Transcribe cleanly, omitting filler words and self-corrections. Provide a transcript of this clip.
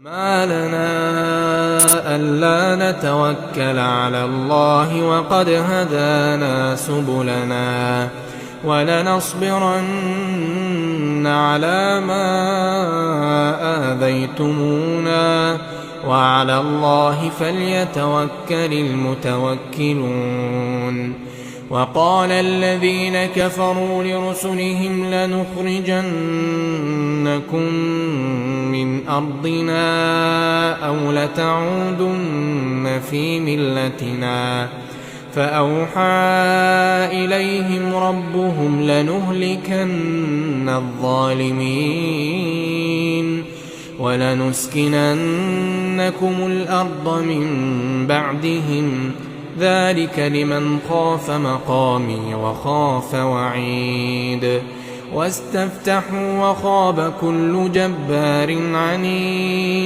ما لنا ألا نتوكل على الله وقد هدانا سبلنا ولنصبرن على ما آذيتمونا وعلى الله فليتوكل المتوكلون. وقال الذين كفروا لرسلهم لنخرجنكم من أرضنا أو لتعودن في ملتنا فأوحى إليهم ربهم لنهلكن الظالمين ولنسكننكم الأرض من بعدهم ذلك لمن خاف مقامي وخاف وعيد. واستفتحوا وخاب كل جبار عنيد.